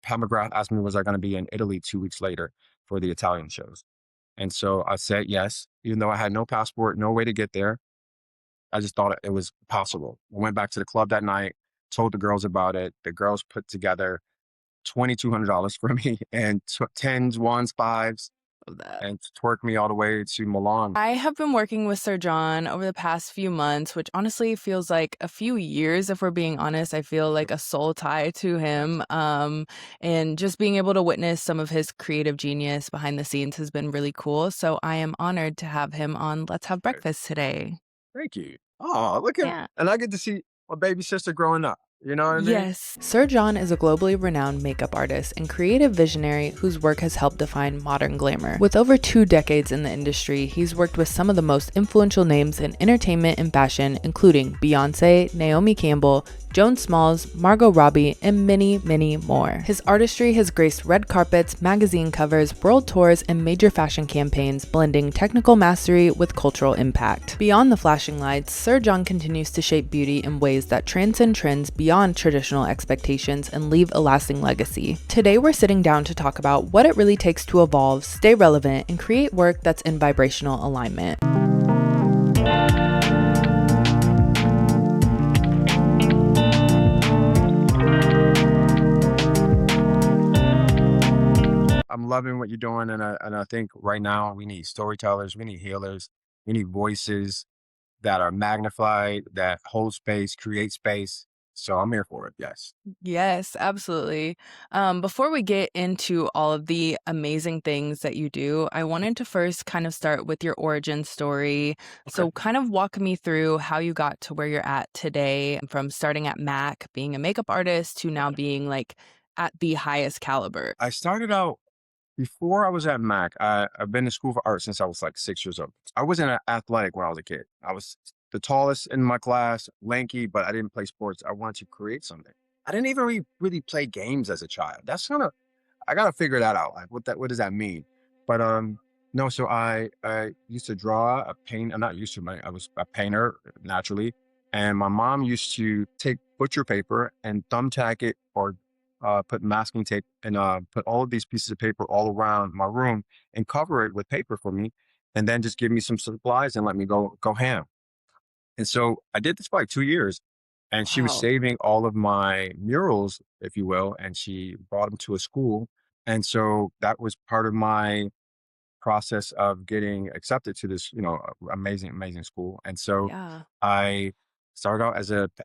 Pat McGrath asked me, was I going to be in Italy 2 weeks later for the Italian shows? And so I said yes, even though I had no passport, no way to get there. I just thought it was possible. I went back to the club that night, told the girls about it. The girls put together $2,200 for me and took tens, ones, fives, Love that. and twerked me all the way to Milan. I have been working with Sir John over the past few months, which honestly feels like a few years, if we're being honest. I feel like a soul tie to him. And just being able to witness some of his creative genius behind the scenes has been really cool. So I am honored to have him on Let's Have Right. Breakfast today. Thank you. Oh, look at, Yeah. and I get to see my baby sister growing up. You know what I mean? Yes. Sir John is a globally renowned makeup artist and creative visionary whose work has helped define modern glamour. With over 2 decades in the industry, he's worked with some of the most influential names in entertainment and fashion, including Beyoncé, Naomi Campbell, Joan Smalls, Margot Robbie, and many, many more. His artistry has graced red carpets, magazine covers, world tours, and major fashion campaigns, blending technical mastery with cultural impact. Beyond the flashing lights, Sir John continues to shape beauty in ways that transcend trends beyond traditional expectations and leave a lasting legacy. Today, we're sitting down to talk about what it really takes to evolve, stay relevant, and create work that's in vibrational alignment. I'm loving what you're doing, and I think right now we need storytellers, we need healers, we need voices that are magnified, that hold space, create space. So I'm here for it. Yes. Yes, absolutely. Before we get into all of the amazing things that you do, I wanted to first kind of start with your origin story. Okay. So, kind of walk me through how you got to where you're at today, from starting at MAC, being a makeup artist, to now being like at the highest caliber. I started out before I was at Mac. I've been to school for art since I was like 6 years old. I wasn't athletic when I was a kid. I was the tallest in my class, lanky, but I didn't play sports. I wanted to create something. I didn't even really play games as a child. That's kind of, I gotta figure that out. Like what does that mean? But no, so I used to draw, a paint. I'm not used to, I was a painter naturally, and my mom used to take butcher paper and thumbtack it, or put masking tape and put all of these pieces of paper all around my room and cover it with paper for me, and then just give me some supplies and let me go ham. And so I did this for like 2 years, and she was Wow. saving all of my murals, if you will, and she brought them to a school. And so that was part of my process of getting accepted to this, amazing, amazing school. And so Yeah. I started out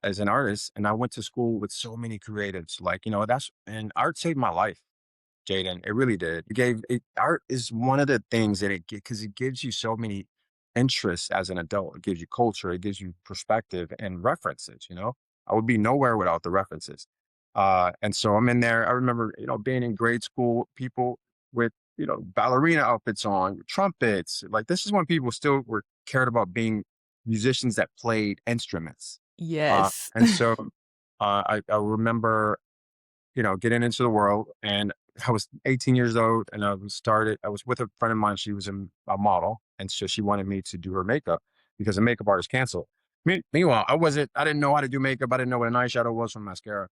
as an artist, and I went to school with so many creatives. Like, and art saved my life, Jaden. It really did. Art is one of the things that because it gives you so many interests as an adult. It gives you culture, it gives you perspective and references. I would be nowhere without the references. And so I'm in there. I remember, being in grade school, people with, ballerina outfits on, trumpets. Like, this is when people still were cared about being musicians that played instruments. Yes. And so I remember, getting into the world, and I was 18 years old, and I was with a friend of mine. She was a model. And so she wanted me to do her makeup because the makeup artist canceled. Meanwhile, I didn't know how to do makeup. I didn't know what an eyeshadow was from mascara.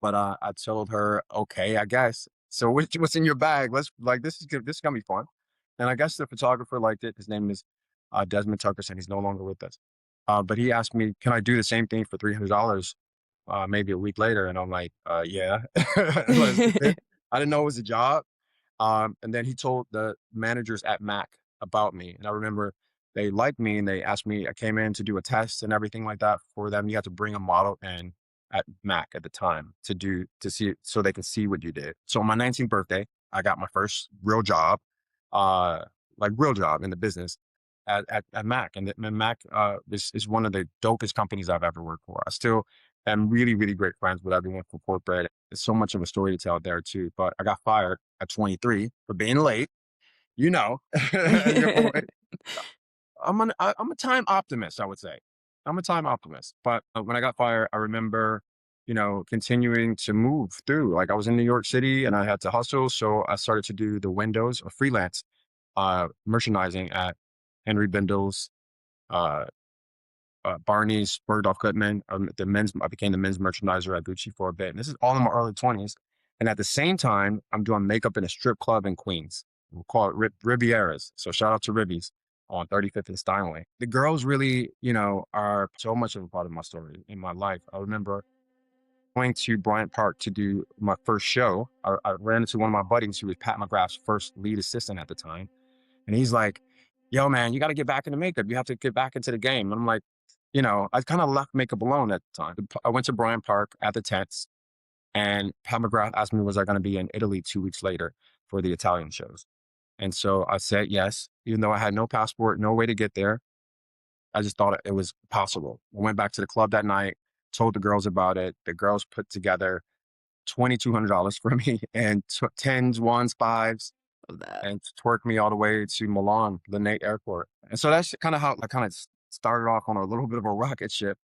But I told her, okay, I guess. So what's in your bag? Let's, like, this is good. This is gonna be fun. And I guess the photographer liked it. His name is Desmond Tuckerson. He's no longer with us. But he asked me, can I do the same thing for $300? Maybe a week later, and I'm like, yeah, let's do it. I didn't know it was a job. And then he told the managers at Mac about me, and I remember they liked me and they asked me. I came in to do a test and everything like that for them. You had to bring a model in at Mac at the time to see it, so they could see what you did. So on my 19th birthday, I got my first real job, uh, like real job in the business at Mac. And Mac is one of the dopest companies I've ever worked for. I still am really, really great friends with everyone from corporate. There's so much of a story to tell there too. But I got fired at 23 for being late. You know, and your boy, I'm a time optimist, I would say. I'm a time optimist. But when I got fired, I remember, continuing to move through. Like, I was in New York City and I had to hustle. So I started to do the windows or freelance merchandising at Henry Bindle's, uh, Barney's, Bergdorf Goodman. I became the men's merchandiser at Gucci for a bit. And this is all in my early 20s. And at the same time, I'm doing makeup in a strip club in Queens. We'll call it Riviera's. So shout out to Ribby's on 35th and Steinway. The girls really, are so much of a part of my story in my life. I remember going to Bryant Park to do my first show. I ran into one of my buddies who was Pat McGrath's first lead assistant at the time. And he's like, yo, man, you got to get back into makeup. You have to get back into the game. And I'm like, I kind of left makeup alone at the time. I went to Bryant Park at the tents, and Pat McGrath asked me, was I going to be in Italy 2 weeks later for the Italian shows? And so I said yes, even though I had no passport, no way to get there. I just thought it was possible. I went back to the club that night, told the girls about it. The girls put together $2,200 for me and took tens, ones, fives, Love that. and twerked me all the way to Milan, Linate Airport. And so that's kind of how I kind of started off on a little bit of a rocket ship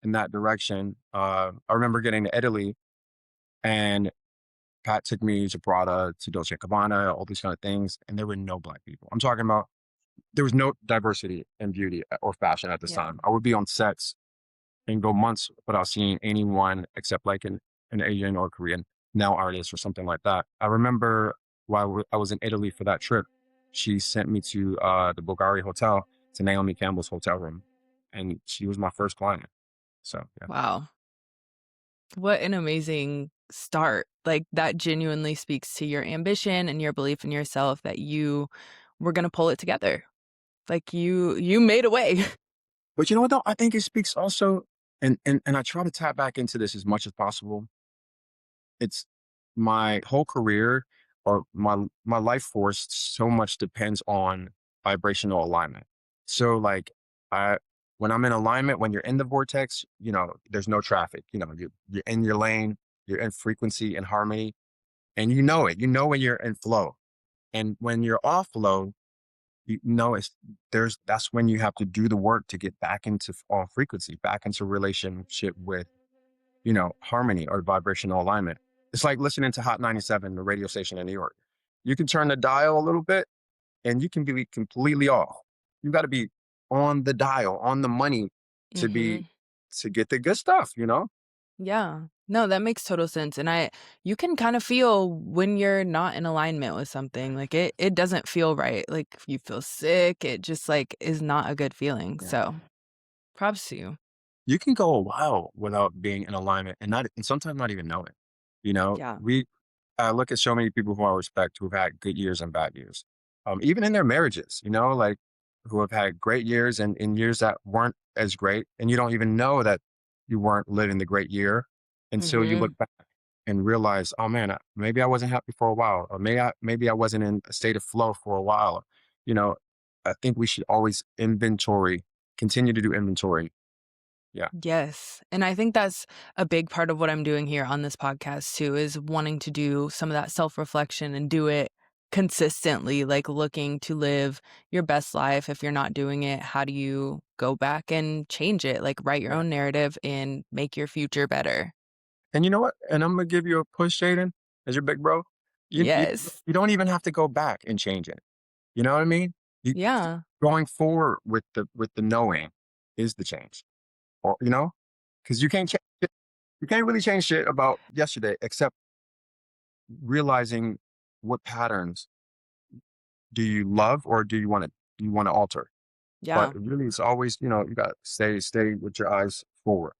in that direction. I remember getting to Italy, and Pat took me to Prada, to Dolce & Gabbana, all these kind of things, and there were no black people. I'm talking about there was no diversity in beauty or fashion at this Yeah. time. I would be on sets and go months without seeing anyone except like an Asian or Korean nail artist or something like that. I remember while I was in Italy for that trip, she sent me to the Bulgari hotel, to Naomi Campbell's hotel room, and she was my first client. So yeah. Wow. What an amazing start. Like that genuinely speaks to your ambition and your belief in yourself that you were going to pull it together. Like you made a way. But you know what though? I think it speaks also, and I try to tap back into this as much as possible. It's my whole career, or my life force so much depends on vibrational alignment. So like I when I'm in alignment, when you're in the vortex, there's no traffic. You're in your lane, you're in frequency and harmony, and you know it. You know when you're in flow. And when you're off flow, that's when you have to do the work to get back into on frequency, back into relationship with harmony or vibrational alignment. It's like listening to Hot 97, the radio station in New York. You can turn the dial a little bit and you can be completely off. You got to be on the dial, on the money to be Mhm. to get the good stuff. Yeah. No, that makes total sense. And you can kind of feel when you're not in alignment with something. Like it doesn't feel right. Like you feel sick. It just like is not a good feeling. Yeah. So props to you. You can go a while without being in alignment and sometimes not even know it. You know, Yeah. we I look at so many people who I respect who've had good years and bad years. Even in their marriages, like who have had great years and in years that weren't as great. And you don't even know that you weren't living the great year until you Mhm. look back and realize, oh man, maybe I wasn't happy for a while, or maybe I wasn't in a state of flow for a while. You know, I think we should always continue to do inventory. Yeah. Yes. And I think that's a big part of what I'm doing here on this podcast too, is wanting to do some of that self-reflection and do it consistently, like looking to live your best life. If you're not doing it, how do you go back and change it? Like write your Yeah. own narrative and make your future better. And you know what? And I'm gonna give you a push, Jaden, as your big bro. You, you Yes. you don't even have to go back and change it. You know what I mean? You Yeah. Going forward with the knowing is the change. Or because you can't really change shit about yesterday except realizing what patterns do you love or do you want to alter. But Yeah. really it's always, you gotta stay with your eyes forward.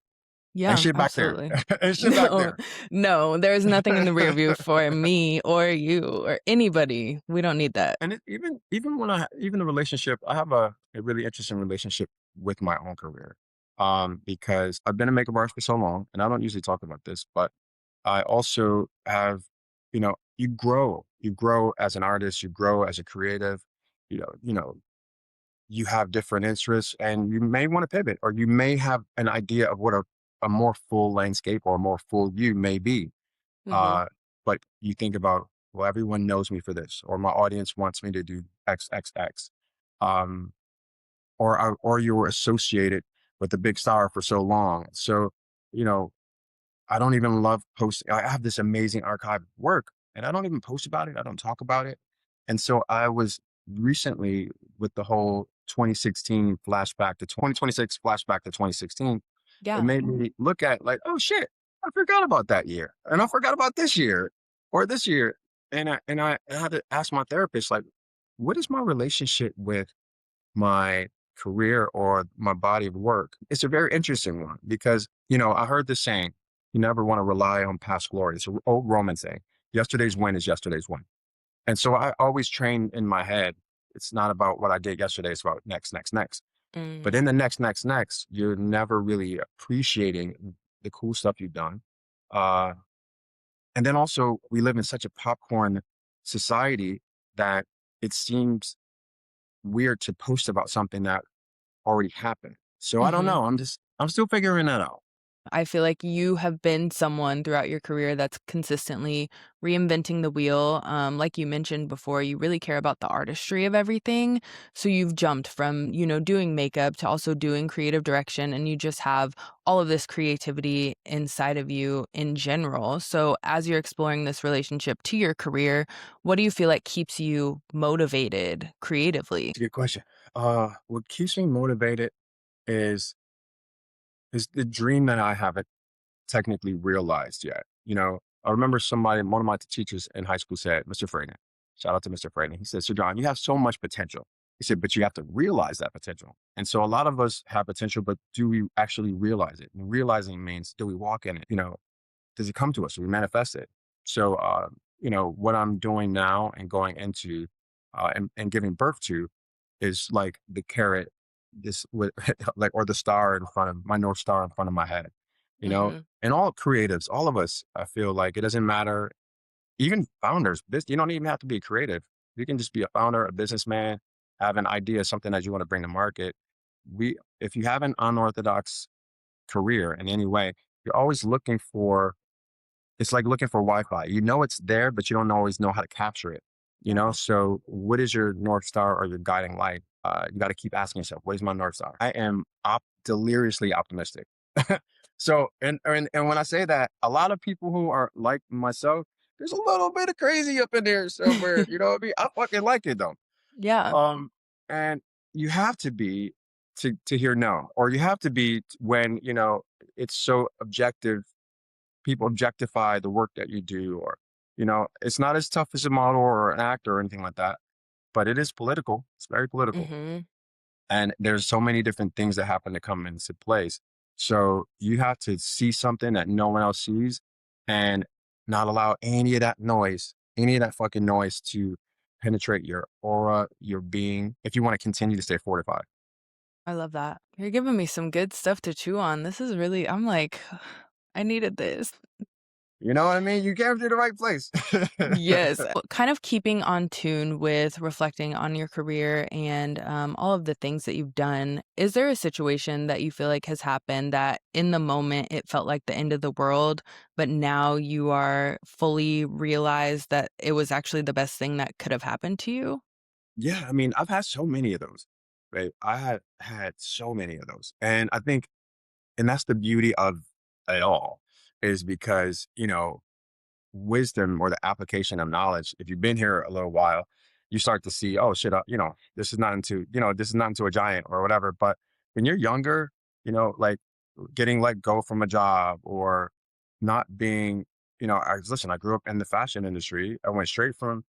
And Yeah, shit back there. absolutely. And shit back No, there. no, there's nothing in the rear view for me or you or anybody. We don't need that. And even when even a relationship, I have a really interesting relationship with my own career. Because I've been a makeup artist for so long, and I don't usually talk about this, but I also have, you grow as an artist, you grow as a creative, you have different interests, and you may want to pivot, or you may have an idea of what a more full landscape or a more full you may be. Mhm. Uh, but you think about, well, everyone knows me for this, or my audience wants me to do X, X, X. Um, or you were associated with the big star for so long. So, you know, I don't even love posting. I have this amazing archive of work and I don't even post about it. I don't talk about it. And so I was recently with the whole 2016 flashback to 2026 flashback to 2016. It Yeah. made me look at like, oh shit, I forgot about that year. And I forgot about this year. or this year. And I had to ask my therapist, like, what is my relationship with my career or my body of work? It's a very interesting one because, I heard this saying, you never want to rely on past glory. It's an old Roman saying, yesterday's win is yesterday's win. And so I always train in my head. It's not about what I did yesterday. It's about next, next, next. But Mm. in the next, next, next, you're never really appreciating the cool stuff you've done. Uh, and then also, we live in such a popcorn society that it seems weird to post about something that already happened. So I don't Mhm. know. I'm still figuring that out. I feel like you have been someone throughout your career that's consistently reinventing the wheel. Like you mentioned before, you really care about the artistry of everything. So you've jumped from, doing makeup to also doing creative direction, and you just have all of this creativity inside of you in general. So as you're exploring this relationship to your career, what do you feel like keeps you motivated creatively? It's a good question. What keeps me motivated is is the dream that I haven't technically realized yet. I remember one of my teachers in high school said, Mr. Frayden, shout out to Mr. Frayden. He said, "Sir John, you have so much potential." He said, "But you have to realize that potential." And so a lot of us have potential, but do we actually realize it? And realizing means, do we walk in it? Does it come to us? Do we manifest it? So, what I'm doing now and going into and giving birth to is like the carrot, this with like, or the star in front of my North Star in front of my head, Mhm. and all creatives, all of us, I feel like it doesn't matter, even founders, this, you don't even have to be creative. You can just be a founder, a businessman, have an idea, something that you want to bring to market. If you have an unorthodox career in any way, you're always looking for it's like looking for Wi-Fi. You know it's there, but you don't always know how to capture it. Yeah. So what is your North Star or your guiding light? You got to keep asking yourself, what is my North Star? I am deliriously optimistic. So, and when I say that, a lot of people who are like myself, there's a little bit of crazy up in there somewhere. You know what I mean? I fucking like it though. Yeah. And you have to be to hear no, or you have to be when it's so objective, people objectify the work that you do, or it's not as tough as a model or an actor or anything like that, but it is political. It's very political, Mhm. and there's so many different things that happen to come into place. So you have to see something that no one else sees, and not allow any of that fucking noise to penetrate your aura, your being, if you want to continue to stay fortified. I love that. You're giving me some good stuff to chew on. This is really I'm like, I needed this. You know what I mean? You came to the right place. Yes. Kind of keeping on tune with reflecting on your career and all of the things that you've done, is there a situation that you feel like has happened that in the moment it felt like the end of the world, but now you are fully realized that it was actually the best thing that could have happened to you? Yeah, I mean, I've had so many of those, right? I have had so many of those. And I think, and that's the beauty of it all, is because, wisdom or the application of knowledge, if you've been here a little while, you start to see, oh shit, this is not into a giant or whatever. But when you're younger, like getting let go from a job or not being, I grew up in the fashion industry. I went straight from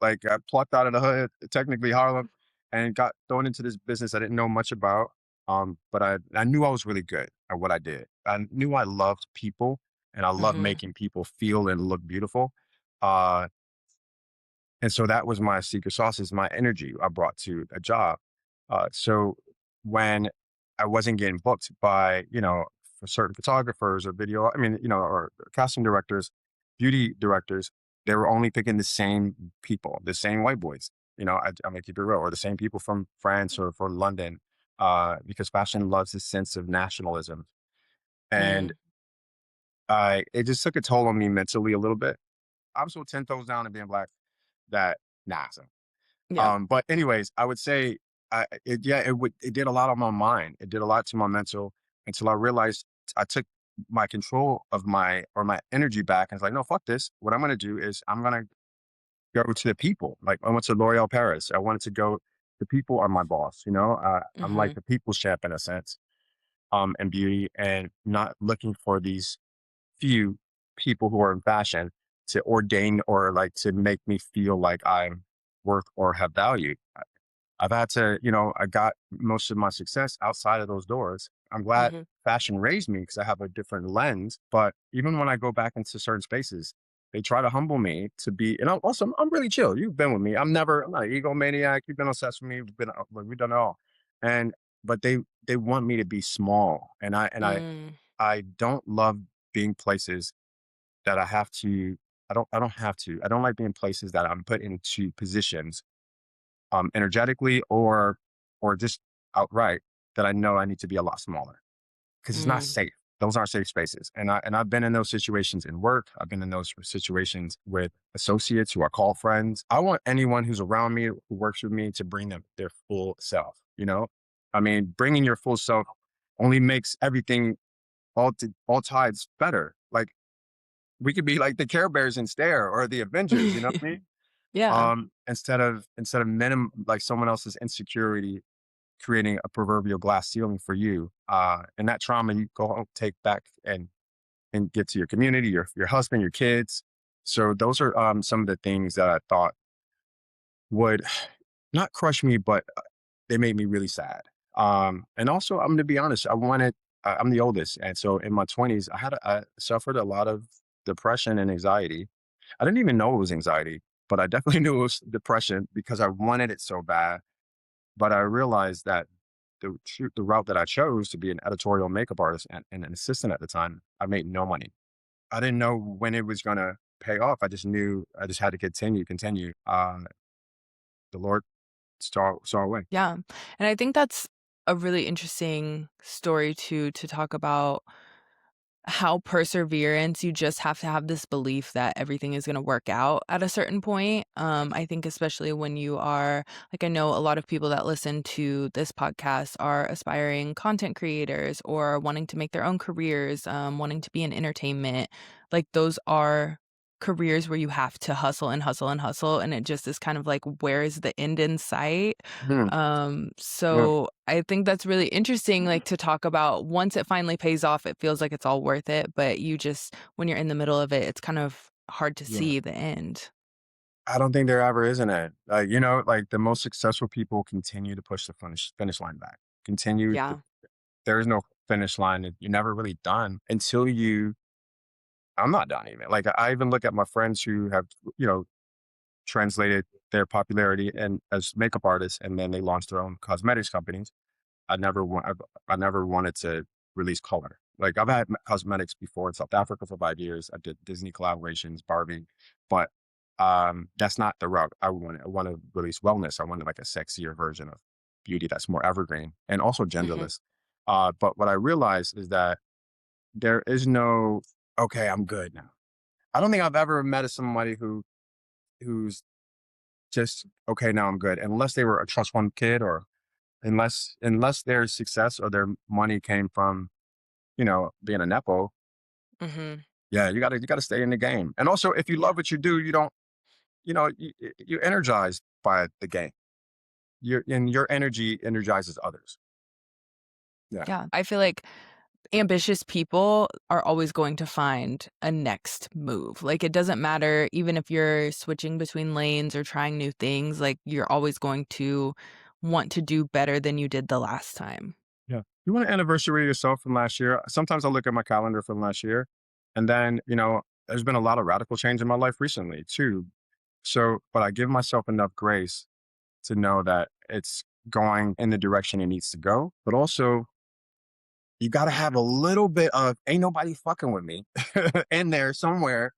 like I plucked out of the hood, technically Harlem, and got thrown into this business I didn't know much about. But I knew I was really good at what I did. I knew I loved people and I love Mhm. making people feel and look beautiful. Uh, and so that was my secret sauce, is my energy I brought to a job. So when I wasn't getting booked by, for certain photographers or or casting directors, beauty directors, they were only picking the same people, the same white boys. I may keep it real, or the same people from France or from London, because fashion loves this sense of nationalism. And Mm. it just took a toll on me mentally a little bit. I'm so 10 toes down to being black that, nah, son. Yeah. But anyways, I would say, it did a lot on my mind. It did a lot to my mental until I realized I took my control of my energy back, and it's like, no, fuck this. What I'm gonna do is I'm gonna go to the people. Like I went to L'Oreal Paris. I wanted to go. The people are my boss. I'm like Mhm. the people's champ in a sense, in beauty, and not looking for these few people who are in fashion. to ordain or like to make me feel like I'm worth or have value. I've had to, I got most of my success outside of those doors. I'm glad Mhm. fashion raised me because I have a different lens. But even when I go back into certain spaces, they try to humble me to be, and I'm really chill. You've been with me. I'm not an egomaniac. You've been obsessed with me. We've done it all. And, but they want me to be small. Mm. I don't love being places that I don't have to. I don't like being places that I'm put into positions energetically or just outright that I know I need to be a lot smaller because it's not Mm. safe. Those aren't safe spaces. I've been in those situations in work. I've been in those situations with associates who I call friends. I want anyone who's around me who works with me to bring them their full self. I mean, bringing your full self only makes everything all tides better. Like we could be like the Care Bears in Stare or the Avengers. You know what I mean? Yeah. Instead of like someone else's insecurity creating a proverbial glass ceiling for you, and that trauma you go home, take back and get to your community, your husband, your kids. So those are some of the things that I thought would not crush me, but they made me really sad. And also, I'm to be honest, I'm the oldest, and so in my 20s, I suffered a lot of depression and anxiety. I didn't even know it was anxiety, but I definitely knew it was depression because I wanted it so bad. But I realized that the route that I chose to be an editorial makeup artist and an assistant at the time, I made no money. I didn't know when it was going to pay off. I just knew I just had to continue. The Lord saw a way. Yeah. And I think that's a really interesting story to talk about how perseverance, you just have to have this belief that everything is gonna work out at a certain point. I think especially when you are like, I know a lot of people that listen to this podcast are aspiring content creators or wanting to make their own careers, wanting to be in entertainment. Like, those are careers where you have to hustle and hustle and hustle, and it just is kind of like, where is the end in sight? Hmm. Yeah. So I think that's really interesting, like, to talk about once it finally pays off, it feels like it's all worth it, but you just when you're in the middle of it, it's kind of hard to Yeah. see the end. I don't think there ever is an end. Like, like the most successful people continue to push the finish line back. Yeah. There is no finish line. You're never really done until I'm not done even. Like I even look at my friends who have, you know, translated their popularity and as makeup artists and then they launched their own cosmetics companies. I never wanted to release color. Like I've had cosmetics before in South Africa for 5 years. I did Disney collaborations, Barbie, but that's not the route I want. I want to release wellness. I wanted like a sexier version of beauty that's more evergreen and also Mhm. genderless. But what I realized is that there is no okay, I'm good now. I don't think I've ever met somebody who's just okay now I'm good unless they were a trust fund kid or unless their success or their money came from, being a nepo, Mhm. yeah, you gotta stay in the game. And also, if you Yeah. love what you do, you don't, you're energized by the game. Your energy energizes others. Yeah, Yeah. I feel like ambitious people are always going to find a next move. Like, it doesn't matter even if you're switching between lanes or trying new things, like, you're always going to want to do better than you did the last time. yeah. You want to anniversary yourself from last year. Sometimes I look at my calendar from last year, and then there's been a lot of radical change in my life recently too. So, but I give myself enough grace to know that it's going in the direction it needs to go, but also you got to have a little bit of ain't nobody fucking with me in there somewhere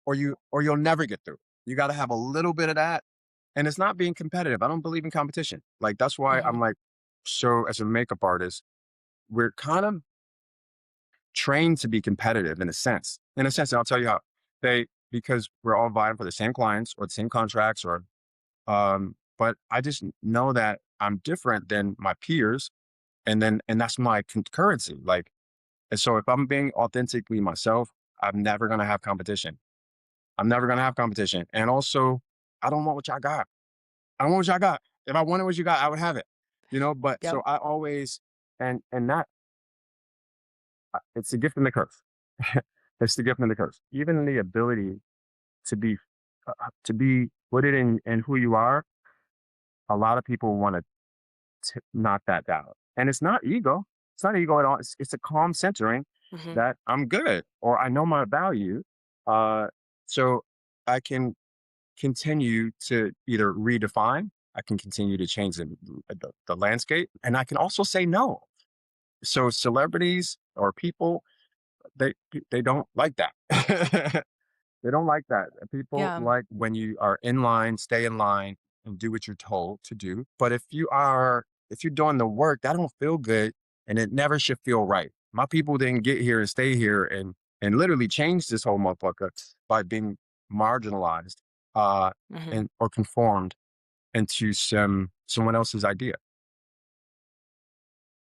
or you'll never get through. You got to have a little bit of that and it's not being competitive. I don't believe in competition. Like that's why I'm Mhm. like so as a makeup artist, we're kind of trained to be competitive in a sense. In a sense, and I'll tell you how. They because we're all vying for the same clients or the same contracts or but I just know that I'm different than my peers and that's my concurrency. Like and so if I'm being authentically myself, I'm never gonna have competition. I'm never gonna have competition. And also, I don't want what y'all got. I don't want what y'all got. If I wanted what you got, I would have it. But Yep. so I always and that it's the gift and the curse. It's the gift and the curse. Even the ability. to be put it in who you are, a lot of people want to knock that down. And it's not ego. It's not ego at all. It's a calm centering Hmm. that I'm good or I know my value. Uh, so I can continue to either redefine, I can continue to change the landscape, and I can also say no. So celebrities or people, they they don't like that. They don't like that. People Yeah. like when you are in line, stay in line and do what you're told to do. But if you're doing the work, that don't feel good and it never should feel right. My people didn't get here and stay here and literally change this whole motherfucker by being marginalized uh Hmm. and or conformed into someone else's idea.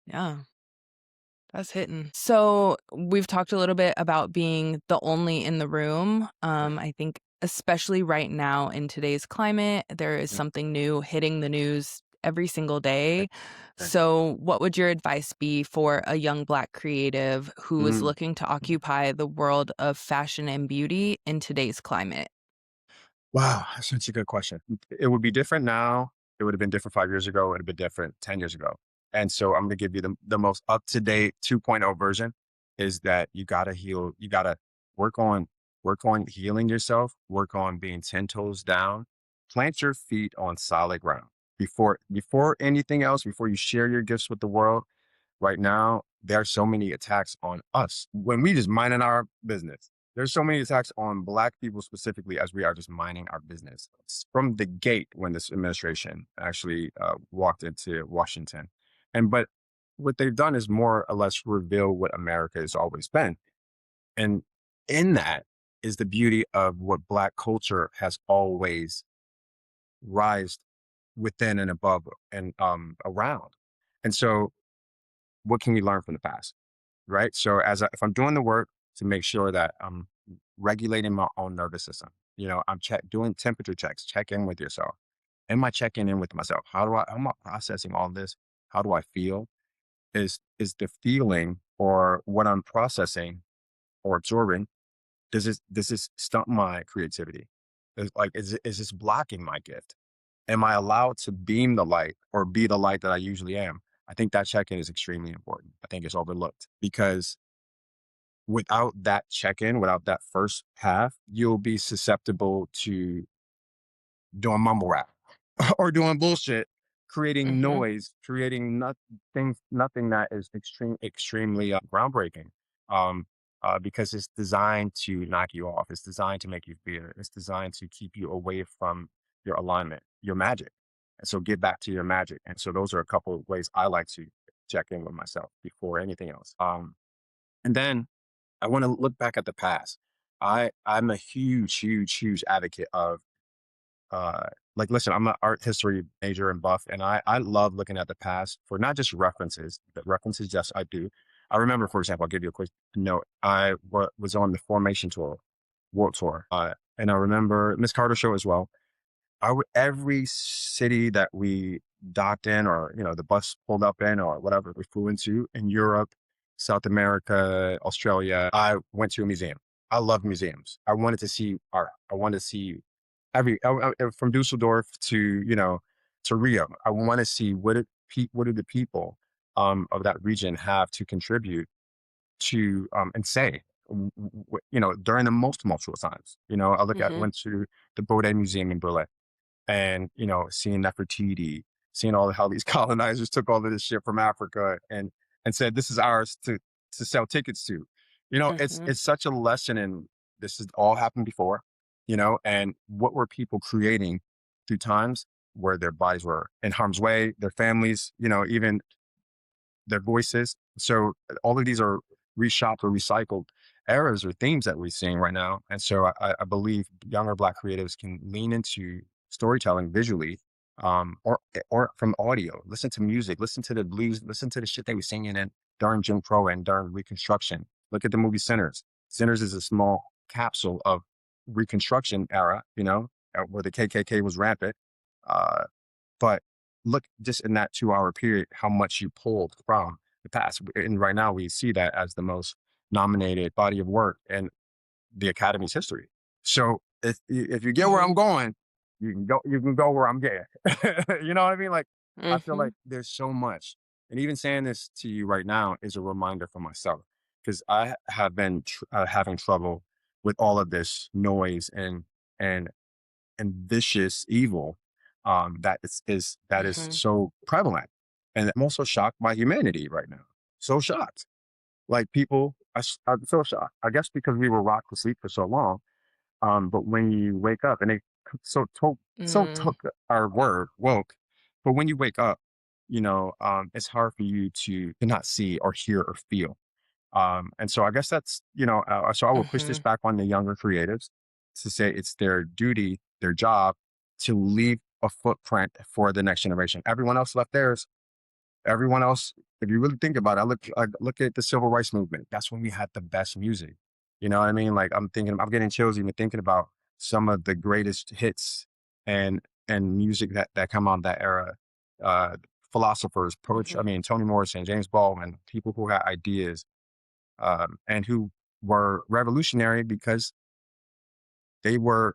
Yeah. That's hitting. So we've talked a little bit about being the only in the room. Right. I think especially right now in today's climate, there is Mm, something new hitting the news every single right, day. right. So what would your advice be for a young Black creative who is Mm. looking to occupy the world of fashion and beauty in today's climate? Wow, that's such a good question. It would be different now. It would have been different 5 years ago. It would have been different 10 years ago. And so I'm going to give you the most up to date 2.0 version is that you got to heal. You got to work on, work on healing yourself, work on being 10 toes down, plant your feet on solid ground before anything else, before you share your gifts with the world. Right now, there are so many attacks on us when we just minding our business. There's so many attacks on Black people specifically as we are just minding our business from the gate when this administration actually walked into Washington. But what they've done is more or less reveal what America has always been. And in that is the beauty of what Black culture has always rised within and above and around. And so, what can we learn from the past? Right? So if I'm doing the work to make sure that I'm regulating my own nervous system, I'm doing temperature checks, check in with yourself. Am I checking in with myself? How am I processing all this? How do I feel? Is the feeling or what I'm processing or absorbing, does this stunt my creativity? Is this blocking my gift? Am I allowed to beam the light or be the light that I usually am? I think that check in is extremely important. I think it's overlooked because without that check-in, without that first half, you'll be susceptible to doing mumble rap or doing bullshit, creating Hmm. noise, creating nothing that is extremely groundbreaking. Um, because it's designed to knock you off. It's designed to make you fear. It's designed to keep you away from your alignment, your magic. And so get back to your magic. And so those are a couple of ways I like to check in with myself before anything else. And then I want to look back at the past. I'm a huge advocate of uh listen, I'm an art history major and buff, and I love looking at the past for not just references, but references, yes, I do. I remember, for example, I'll give you a quick note. Was on the Formation Tour, World Tour, and I remember Miss Carter show as well. Every city that we docked in or, the bus pulled up in or whatever we flew into in Europe, South America, Australia, I went to a museum. I love museums. I wanted to see art. I wanted to see from Dusseldorf to, to Rio. I want to see what do the people of that region have to contribute to and say during the most tumultuous times. Hmm. Went to the Bodin Museum in Berlin and seeing Nefertiti, seeing how these colonizers took all of this shit from Africa and said this is ours to sell tickets to. Hmm. It's such a lesson in this has all happened before, and what were people creating through times where their bodies were in harm's way, their families, even their voices. So all of these are reshopped or recycled eras or themes that we're seeing right now. And so I believe younger Black creatives can lean into storytelling visually, or from audio. Listen to music, listen to the blues, listen to the shit they were singing in during Jim Crow and during Reconstruction. Look at the movie Sinners. Sinners is a small capsule of Reconstruction era, where the KKK was rampant. Uh, but look just in that 2-hour period, how much you pulled from the past. And right now we see that as the most nominated body of work in the Academy's history. So if you get where I'm Mhm. going, you can go where I'm getting. You know what I mean? Like I feel Mhm. like there's so much, and even saying this to you right now is a reminder for myself because I have been having trouble with all of this noise and vicious evil that is Mhm. so prevalent, and I'm also shocked by humanity right now. So shocked, like people. I'm so shocked. I guess because we were rocked to sleep for so long. But when you wake up, and they Mm. took our word woke, but when you wake up, it's hard for you to not see or hear or feel. And so I guess that's so I would push this Mhm. back on the younger creatives to say it's their duty, their job, to leave a footprint for the next generation. Everyone else left theirs. Everyone else, if you really think about it, I look at the civil rights movement. That's when we had the best music. You know what I mean? Like I'm getting chills even thinking about some of the greatest hits and music that come out of that era. Uh, Philosophers, poets. I Mhm. mean, Toni Morrison, James Baldwin, people who had ideas and who were revolutionary because they were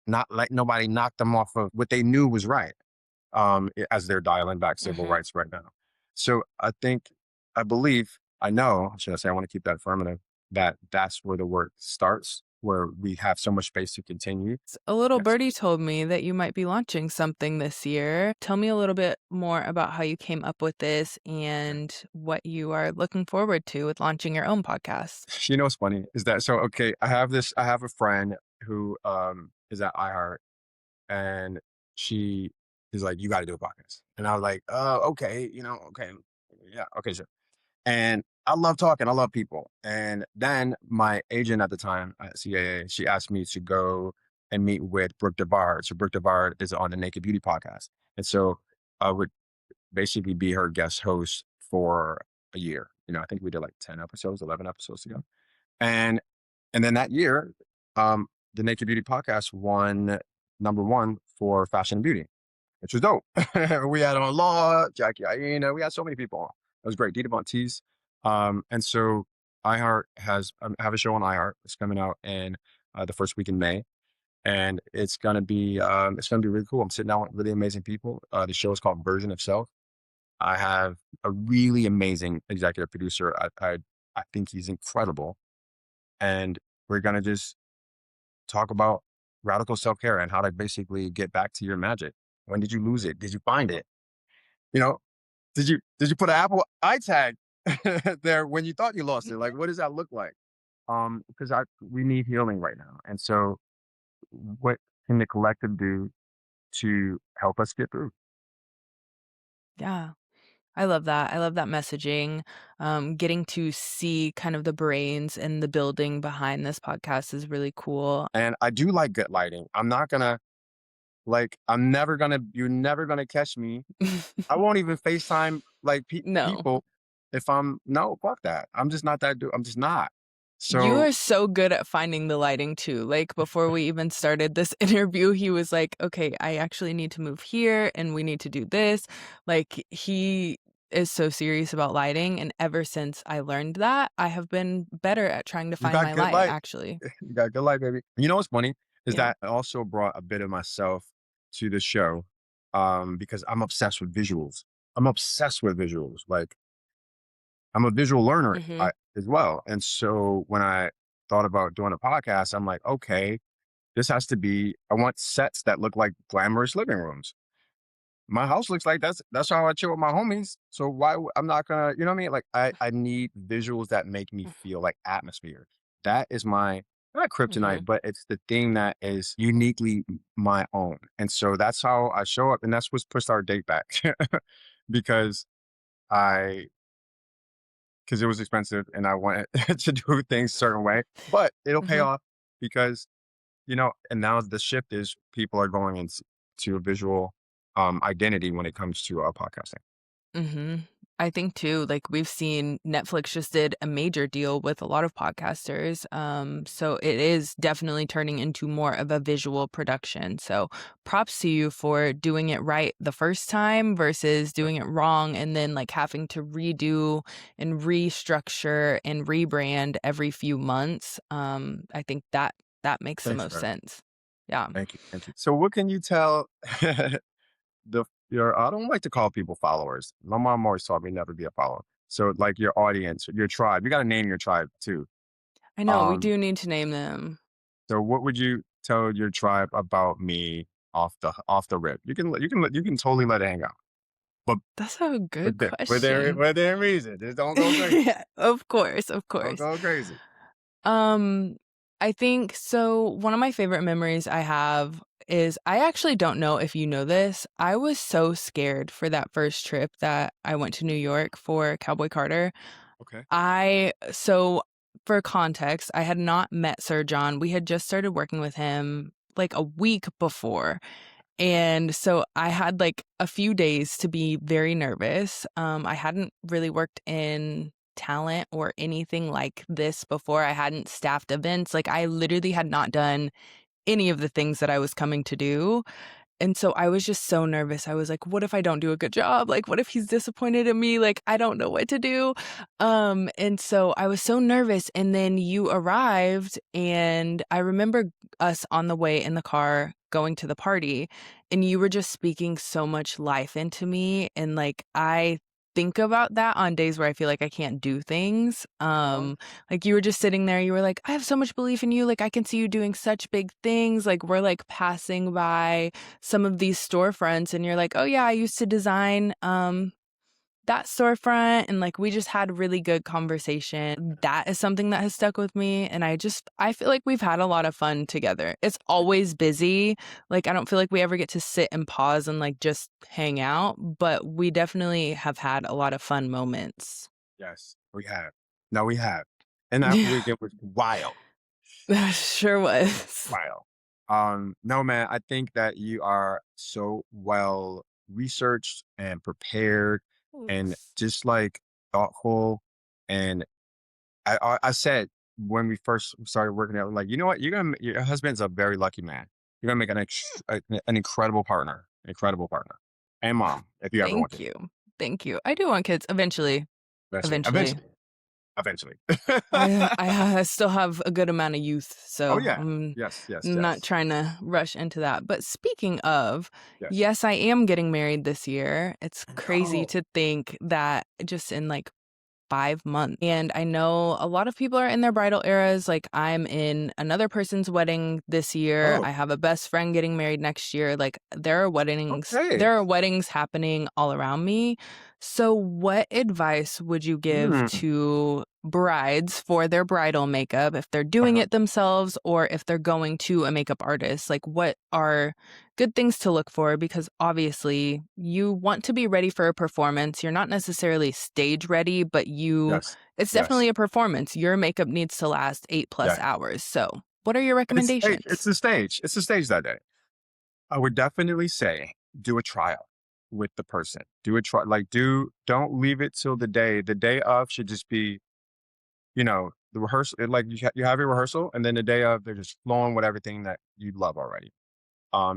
not let nobody knock them off of what they knew was right as they're dialing back civil Mhm. rights right now. So I believe, I know, should I say, I want to keep that affirmative, that that's where the work starts, where we have so much space to continue. A little Yes. birdie told me that you might be launching something this year. Tell me a little bit more about how you came up with this Yeah. and what you are looking forward to with launching your own podcast. You know what's funny is that so okay, I have a friend who is at iHeart and she is like, you gotta do a podcast. And I was like, okay, okay. Yeah, okay, sure. And I love talking. I love people. And then my agent at the time at CAA, she asked me to go and meet with Brooke Devard. So Brooke Devard is on the Naked Beauty podcast. And so I would basically be her guest host for a year. I think we did like 10 episodes, 11 episodes ago. And then that year, the Naked Beauty podcast won number one for fashion and beauty, which was dope. We had on Law, Jackie Aina, we had so many people on. It was great. Dita Von Teese. And so iHeart I have a show on iHeart. It's coming out in the first week in May. And it's gonna be really cool. I'm sitting down with really amazing people. The show is called Version of Self. I have a really amazing executive producer. I think he's incredible. And we're gonna just talk about radical self-care and how to basically get back to your magic. When did you lose it? Did you find it? You know, did you put an Apple iTag there when you thought you lost it? Like, what does that look like? Because I we need healing right now. And so what can the collective do to help us get through? Yeah. I love that. I love that messaging. Getting to see kind of the brains and the building behind this podcast is really cool. And I do like good lighting. I'm not gonna you're never gonna catch me. I won't even FaceTime like No. people if no, fuck that. I'm just not that dude. I'm just not. You So are so good at finding the lighting too. Like before we even started this interview, he was like, "Okay, I actually need to move here and we need to do this." Like he is so serious about lighting, and ever since I learned that, I have been better at trying to you find got my good light light. actually. You got good light, baby. You know what's funny is Yeah. that I also brought a bit of myself to the show because I'm obsessed with visuals. I'm obsessed with visuals. Like I'm a visual learner Mhm. as well. And so when I thought about doing a podcast, I'm like, okay, I want sets that look like glamorous living rooms. My house looks like that's how I chill with my homies. So I'm not gonna, you know what I mean? Like I need visuals that make me feel like atmosphere. That is my not kryptonite, Mhm. but it's the thing that is uniquely my own. And so that's how I show up. And that's what's pushed our date back because I because it was expensive and I wanted to do things a certain way. But it'll pay Mhm. off because and now the shift is people are going into a visual identity when it comes to podcasting. Mhm. I think too, like we've seen Netflix just did a major deal with a lot of podcasters. So it is definitely turning into more of a visual production. So props to you for doing it right the first time versus doing it wrong and then like having to redo and restructure and rebrand every few months. I think that makes the Thanks, most man. sense. Yeah. Thank you. Thank you. So what can you tell your I don't like to call people followers. My mom always taught me never be a follower. So like your audience, your tribe. You got to name your tribe too. I know, we Um, do need to name them. so what would you tell your tribe about me off the rip? You can totally let it hang out. But That's a good but there, but there, question. but there reason. Just don't go crazy. Yeah, of course, of Don't course. go crazy. Um, I think so one of my favorite memories I have is I actually don't know if you know this. I was so scared for that first trip that I went to New York for Cowboy Carter. Okay. For context, I had not met Sir John. We had just started working with him like a week before. And so I had like a few days to be very nervous. I hadn't really worked in talent or anything like this before. I hadn't staffed events. Like I literally had not done any of the things that I was coming to do. And so I was just so nervous. I was like, what if I don't do a good job? Like, what if he's disappointed in me? Like, I don't know what to do. And so I was so nervous. And then you arrived, and I remember us on the way in the car going to the party, and you were just speaking so much life into me. And like, I think about that on days where I feel like I can't do things. Oh, Like you were just sitting there, you were like, I have so much belief in you. Like, I can see you doing such big things. Like, we're like passing by some of these storefronts and you're like, "Oh yeah, I used to design that storefront," and like we just had really good conversation. That is something that has stuck with me, and I feel like we've had a lot of fun together. It's always busy. Like I don't feel like we ever get to sit and pause and like just hang out, but we definitely have had a lot of fun moments. yes, we have. No, we have. And that Yeah, weekend was wild. that sure was. Wild. No, man, I think that you are so well researched and prepared and Thanks. just like thoughtful. And I said when we first started working out, like, you know what? Your husband's a very lucky man. You're gonna make an incredible partner, and mom if you ever want Thank to. you. Thank you. I do want kids eventually. Eventually, Eventually. eventually, eventually. I still have a good amount of youth, Oh so yeah, I'm yes, yes, not yes, trying to rush into that. But speaking of, yes. yes, I am getting married this year. It's crazy Oh, to think that just in like 5 months. And I know a lot of people are in their bridal eras. Like I'm in another person's wedding this year. oh, I have a best friend getting married next year. Like okay. there are weddings happening all around me. So what advice would you give Hmm. to brides for their bridal makeup if they're doing Uh-huh. it themselves or if they're going to a makeup artist? Like what are good things to look for, because obviously you want to be ready for a performance. You're not necessarily stage ready, but Yes, it's yes, definitely a performance. Your makeup needs to last 8 plus yeah. hours. So, what are your It's stage. It's recommendations? the stage. It's the stage that day. I would definitely say do a trial with the person. Do a try. Like don't leave it till the day. The day of should just be, the rehearsal. Like you have your rehearsal, and then the day of they're just flowing with everything that you love already.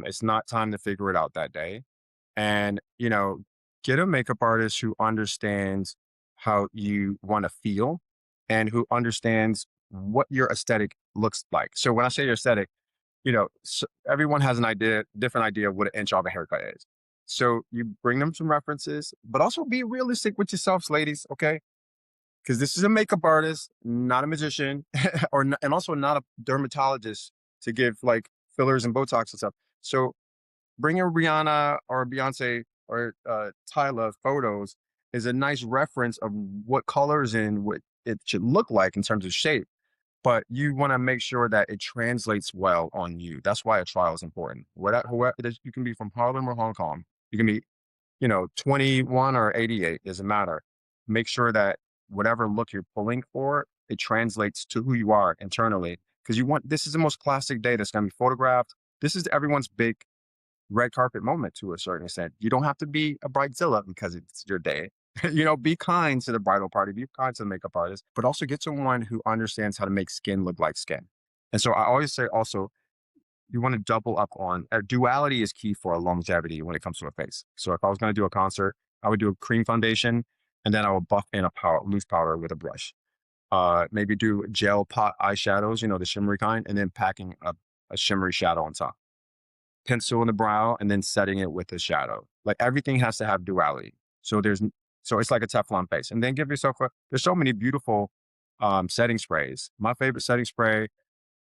It's not time to figure it out that day. And, get a makeup artist who understands how you want to feel and who understands what your aesthetic looks like. So when I say your aesthetic, everyone has an idea, different idea of what an inch off a haircut is. So you bring them some references, but also be realistic with yourselves, ladies. Okay, because this is a makeup artist, not a magician, and also not a dermatologist to give like fillers and Botox and stuff. So bring a Rihanna or Beyonce or Tyla photos is a nice reference of what colors and what it should look like in terms of shape. But you want to make sure that it translates well on you. That's why a trial is important. Whoever it is, you can be from Harlem or Hong Kong. You can be 21 or 88, doesn't matter. Make sure that whatever look you're pulling for, it translates to who you are internally. Because this is the most classic day that's going to be photographed. This is everyone's big red carpet moment to a certain extent. You don't have to be a bridezilla because it's your day. Be kind to the bridal party, be kind to the makeup artist, but also get someone who understands how to make skin look like skin. And so I always say also, you want to double up on duality is key for a longevity when it comes to a face. So if I was going to do a concert, I would do a cream foundation and then I would buff in a loose powder with a brush. Maybe do gel pot eyeshadows, the shimmery kind, and then packing a a shimmery shadow on top. Pencil in the brow, and then setting it with a shadow. Like everything has to have duality. So so it's like a Teflon base. And then give yourself there's so many beautiful setting sprays. My favorite setting spray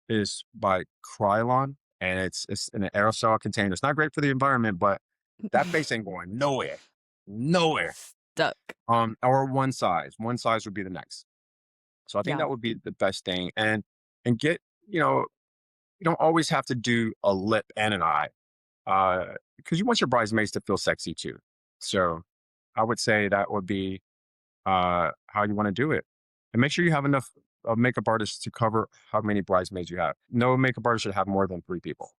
is by Krylon, and it's in an aerosol container. It's not great for the environment, but that face ain't going nowhere. Nowhere. Stuck. Or one size. One size would be the next. So I think Yeah. that would be the best thing. And get, you don't always have to do a lip and an eye. Because you want your bridesmaids to feel sexy too. So I would say that would be how you want to do it. And make sure you have enough makeup artists to cover how many bridesmaids you have. No makeup artist should have more than 3 people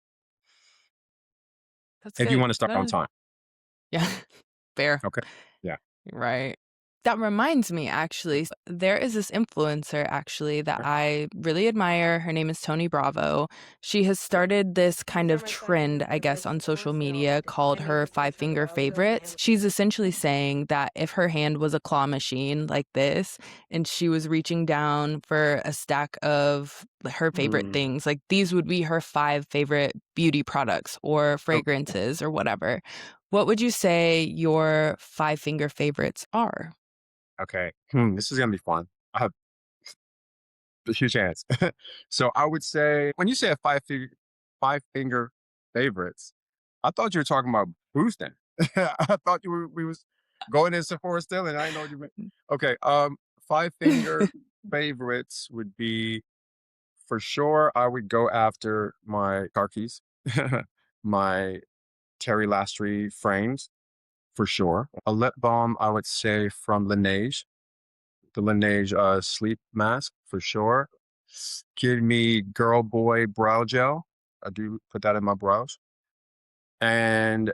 That's if you good. want to start on time. Yeah. Fair. Okay. Yeah. Right. That reminds me, actually, there is this influencer actually that Okay. I really admire. Her name is Tony Bravo. She has started this kind of trend, I guess, on social media called her 5 finger favorites. She's essentially saying that if her hand was a claw machine like this and she was reaching down for a stack of her favorite Mm, things, like these would be her 5 favorite beauty products or oh, fragrances or whatever. What would you say your 5 finger favorites are? okay. This is gonna be fun. I have a huge chance. So I would say when you say a 5 finger favorites, I thought you were talking about boosting. I thought we was going in Sephora still, and I didn't know what you meant. Okay. 5 finger favorites would be for sure. I would go after my car keys, my Terry Lastry frames for sure. A lip balm, I would say from Laneige, the Laneige sleep mask for sure. Give me Girl Boy brow gel. I do put that in my brows. And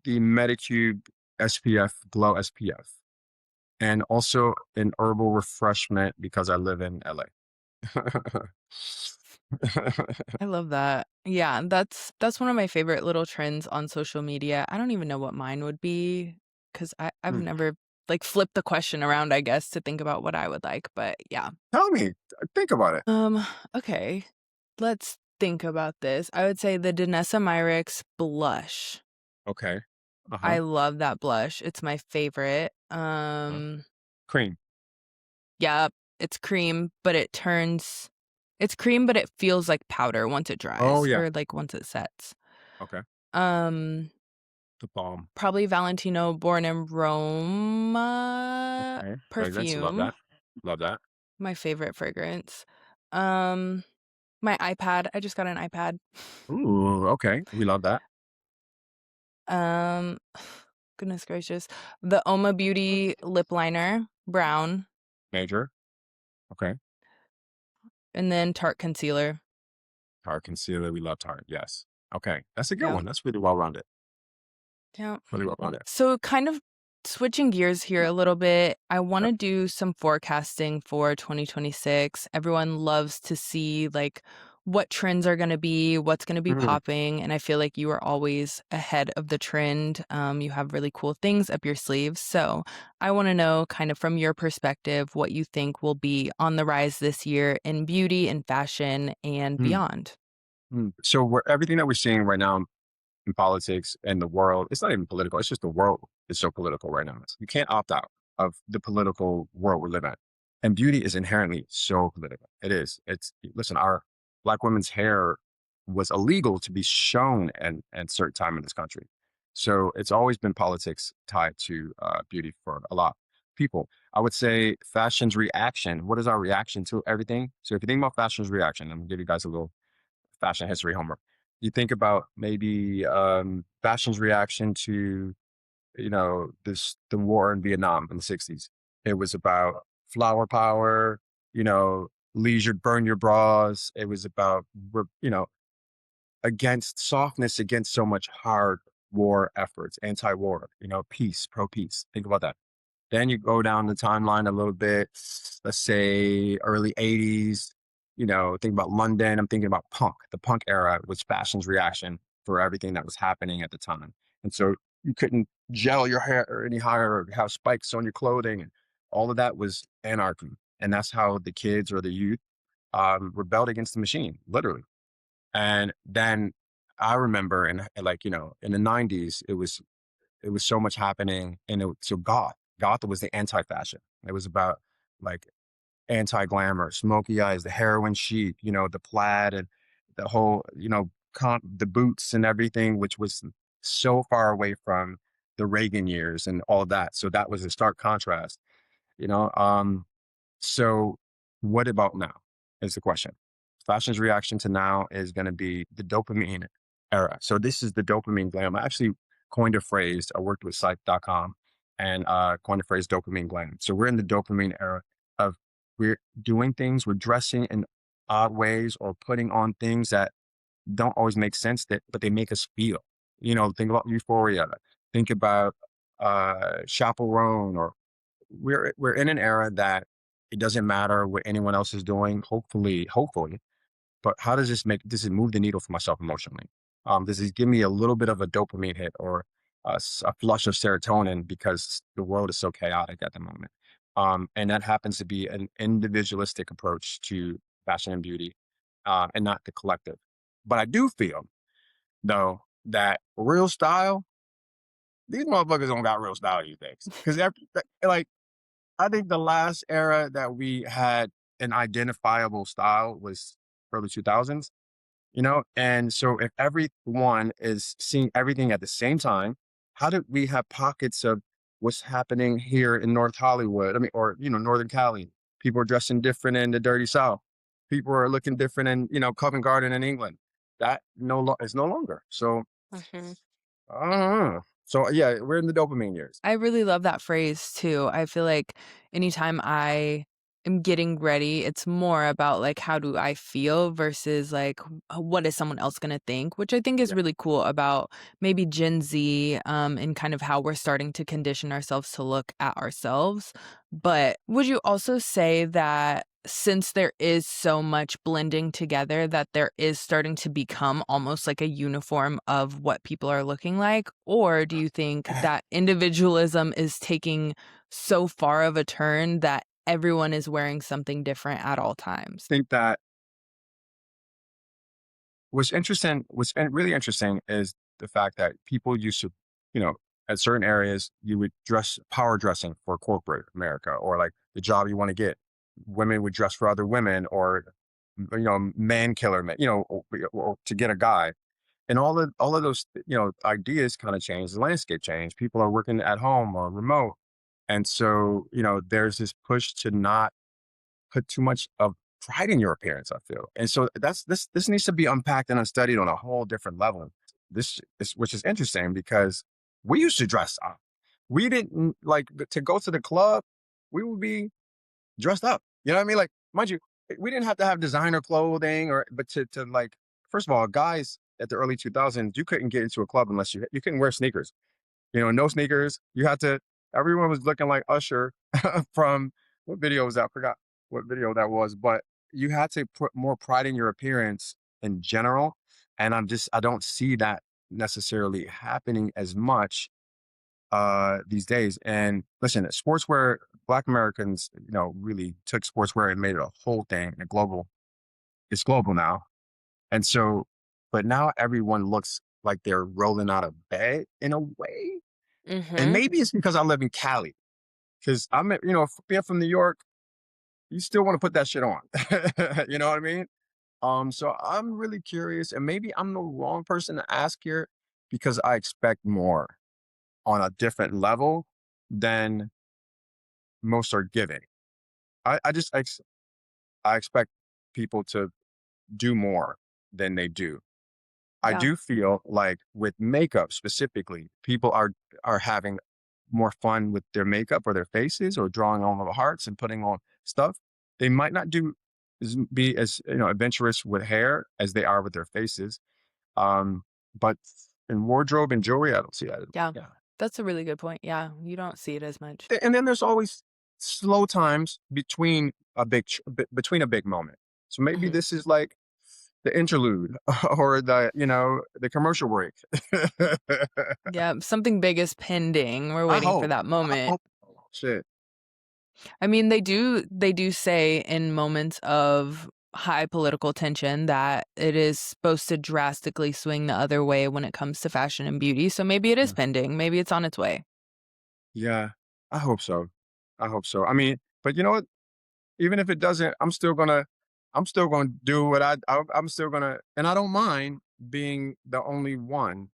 the Medicube SPF Glow SPF. And also an herbal refreshment because I live in LA. I love that. Yeah, that's one of my favorite little trends on social media. I don't even know what mine would be because I've Hmm. never like flipped the question around, I guess, to think about what I would like. But yeah. Tell me, think about it. Um, okay. Let's think about this. I would say the Danessa Myricks blush. Okay. Uh huh. I love that blush. It's my favorite. Cream. Yeah, it's cream, but it's cream, but it feels like powder once it Oh dries yeah. or like once it sets. Okay. Um, The balm. Probably Valentino Born in Rome Okay. Fragrance. Love perfume, that. Love that. my favorite fragrance. Um, my iPad. I just got an iPad. Ooh. Okay. We love that. Um, goodness gracious, the Oma Beauty lip liner, brown, Major. Okay. and then Tarte concealer. Tarte concealer. We love Tarte. Yes. Okay. That's a good Yeah, one. That's really well rounded. yeah. Really well rounded. So, kind of switching gears here a little bit, I want Yep. to do some forecasting for 2026. Everyone loves to see like what trends are going to be, what's going to be Mhm. popping. And I feel like you are always ahead of the trend. You have really cool things up your sleeves. So, I want to know, kind of from your perspective, what you think will be on the rise this year in beauty and fashion and Mm, beyond. So everything that we're seeing right now in politics and the world, it's not even political. It's just the world is so political right now. You can't opt out of the political world we live in. And beauty is inherently so political. It is. Listen, our Black women's hair was illegal to be shown at certain time in this country. So it's always been politics tied to beauty for a lot of people. I would say fashion's reaction. What is our reaction to everything? So if you think about fashion's reaction, I'm gonna give you guys a little fashion history homework. You think about maybe fashion's reaction to the war in Vietnam in the '60s. It was about flower power, leisure, burn your bras. It was about against softness, against so much hard war efforts, anti-war, peace, pro peace. Think about that. Then you go down the timeline a little bit, let's say early '80s, think about London. I'm thinking about punk. The punk era was fashion's reaction for everything that was happening at the time. And so you couldn't gel your hair any higher or have spikes on your clothing. And all of that was anarchy. And that's how the kids or the youth rebelled against the machine, literally. And then I remember like, in the 90s, it was so much happening. And so goth was the anti-fashion. It was about like anti-glamour, smoky eyes, the heroin chic, the plaid and the whole, the boots and everything, which was so far away from the Reagan years and all of that. So that was a stark contrast, you know. So what about now is the question. Fashion's reaction to now is going to be the dopamine era. So this is the dopamine glam. I actually coined a phrase. I worked with psych.com and coined a phrase dopamine glam. So we're in the dopamine era of we're doing things, we're dressing in odd ways or putting on things that don't always make sense but they make us feel. Think about euphoria. Think about chaperone or we're in an era that it doesn't matter what anyone else is doing. Hopefully, but how does it move the needle for myself emotionally? Does it give me a little bit of a dopamine hit or a flush of serotonin because the world is so chaotic at the moment? And that happens to be an individualistic approach to fashion and beauty, and not the collective. But I do feel though that real style, these motherfuckers don't got real style these days. Because like I think the last era that we had an identifiable style was early 2000s, And so if everyone is seeing everything at the same time, how do we have pockets of what's happening here in North Hollywood? I mean, or, Northern Cali. People are dressing different in the dirty South. People are looking different in, Covent Garden in England. That is no longer. So, Mhm. I don't know. So yeah, we're in the dopamine years. I really love that phrase too. I feel like anytime I am getting ready, it's more about like how do I feel versus like what is someone else going to think, which I think is Yeah. really cool about maybe Gen Z and kind of how we're starting to condition ourselves to look at ourselves. But would you also say that since there is so much blending together that there is starting to become almost like a uniform of what people are looking like? Or do you think that individualism is taking so far of a turn that everyone is wearing something different at all times? Think that really interesting is the fact that people used to, you know, at certain areas, you would dress power dressing for corporate America or like the job you want to get. Women would dress for other women or, man killer, man, or to get a guy. And all of those, ideas kind of changed. The landscape changed. People are working at home or remote. And so, there's this push to not put too much of pride in your appearance, I feel. And so this needs to be unpacked and studied on a whole different level. Which is interesting because we used to dress up. We didn't like to go to the club, we would be dressed up. You know what I mean? Like, mind you, we didn't have to have designer clothing but to like, first of all, guys at the early 2000s, you couldn't get into a club unless you couldn't wear sneakers. No sneakers. Everyone was looking like Usher from what video was that? I forgot what video that was, but you had to put more pride in your appearance in general. And I don't see that necessarily happening as much these days. And listen, sportswear, Black Americans, really took sportswear and made it a whole thing. It's global now. And so, but now everyone looks like they're rolling out of bed in a way, and Mhm. maybe it's because I live in Cali. Because being from New York, you still want to put that shit on. You know what I mean? So I'm really curious, and maybe I'm the wrong person to ask here because I expect more on a different level than most are giving. I expect people to do more than they do. I Yeah. do feel like with makeup specifically, people are having more fun with their makeup or their faces or drawing on the hearts and putting on stuff. They might not be as adventurous with hair as they are with their faces. But in wardrobe and jewelry, I don't see that. Yeah. Yeah. That's a really good point. Yeah, you don't see it as much. And then there's always slow times between a big moment. So maybe Mhm. this is like the interlude or the commercial break. Yeah, something big is pending. We're I waiting for hope. that I moment. hope. Shit. I mean, they do say in moments of high political tension that it is supposed to drastically swing the other way when it comes to fashion and beauty. So maybe it is Yeah. pending. Maybe it's on its way. Yeah, I hope so. I hope so. I mean, but you know what? Even if it doesn't, I'm still gonna do what I'm still gonna, and I don't mind being the only one.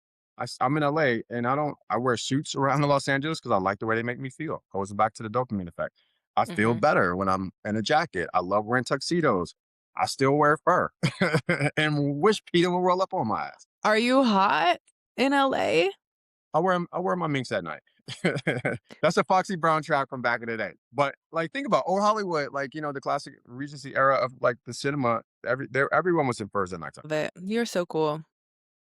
I'm in LA, and I wear suits around Los Angeles because I like the way they make me feel. Goes back to the dopamine effect. I feel Mhm. better when I'm in a jacket. I love wearing tuxedos. I still wear fur, and wish Peter would roll up on my ass. Are you hot in LA? I wear my minks at night. That's a Foxy Brown track from back in the day. But like, think about old Hollywood, like the classic Regency era of like the cinema. Everyone was in furs at nighttime. Love it. You're so cool.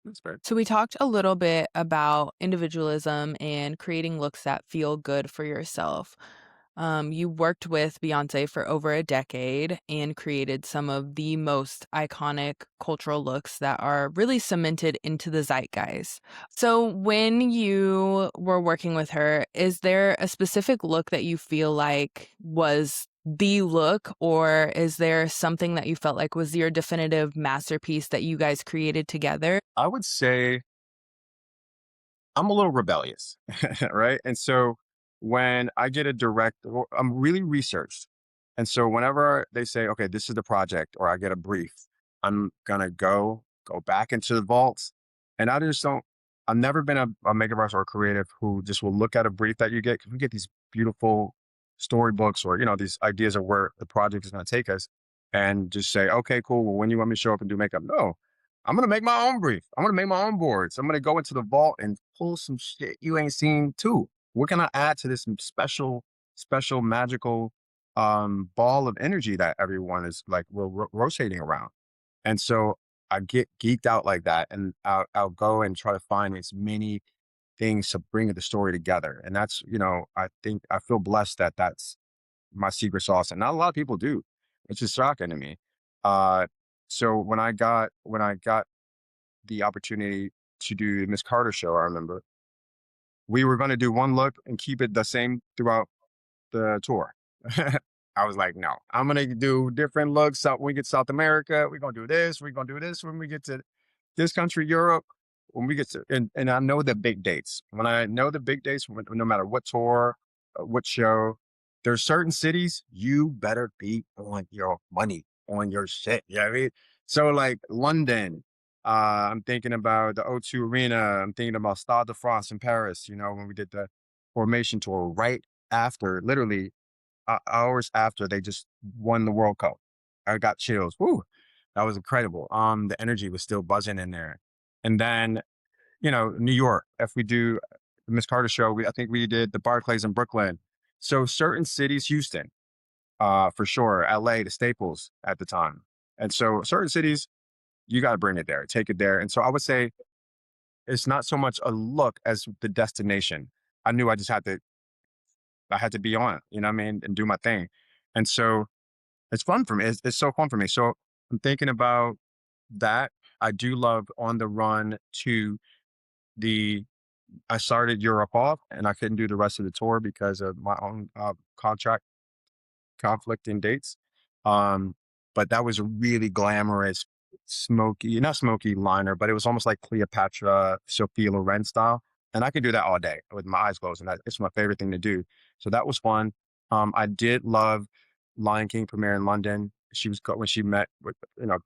That's fair. So we talked a little bit about individualism and creating looks that feel good for yourself. You worked with Beyonce for over a decade and created some of the most iconic cultural looks that are really cemented into the zeitgeist. So, when you were working with her, is there a specific look that you feel like was the look, or is there something that you felt like was your definitive masterpiece that you guys created together? I would say I'm a little rebellious, right? And so when I get a direct, well, I'm really researched. And so whenever they say, okay, this is the project, or I get a brief, I'm gonna go back into the vaults. And I just don't, I've never been a makeup artist or a creative who just will look at a brief that you get, because we get these beautiful storybooks or, these ideas of where the project is gonna take us, and just say, okay, cool. Well, when you want me to show up and do makeup? No, I'm gonna make my own brief. I'm gonna make my own boards. I'm gonna go into the vault and pull some shit you ain't seen too. What can I add to this special, magical ball of energy that everyone is like rotating around? And so I get geeked out like that, and I'll go and try to find as many things to bring the story together. And that's, I think I feel blessed that that's my secret sauce, and not a lot of people do, which is shocking to me. Uh, so when I got the opportunity to do the Miss Carter show, I remember we were going to do one look and keep it the same throughout the tour. I was like, no, I'm going to do different looks. When we get to South America, we're going to do this. We're going to do this when we get to this country, Europe. When we get to, and I know the big dates. When I know the big dates, no matter what tour, what show, there's certain cities you better be on your money, on your shit. You know what I mean? So like London, I'm thinking about the O2 Arena. I'm thinking about Stade de France in Paris. When we did the Formation tour right after, literally hours after they just won the World Cup. I got chills. Woo, that was incredible. The energy was still buzzing in there. And then, New York, if we do the Miss Carter show, I think we did the Barclays in Brooklyn. So certain cities, Houston, for sure, LA, the Staples at the time. And so certain cities, you got to bring it there, take it there. And so I would say it's not so much a look as the destination. I knew I had to be on it, you know what I mean, and do my thing. And so it's fun for me. It's so fun for me. So I'm thinking about that. I do love on the run to the, I started Europe off and I couldn't do the rest of the tour because of my own contract conflicting dates. Um, but that was a really glamorous, smoky, not smoky liner, but it was almost like Cleopatra, Sophia Loren style. And I could do that all day with my eyes closed. And it's my favorite thing to do. So that was fun. I did love Lion King premiere in London. When she met with,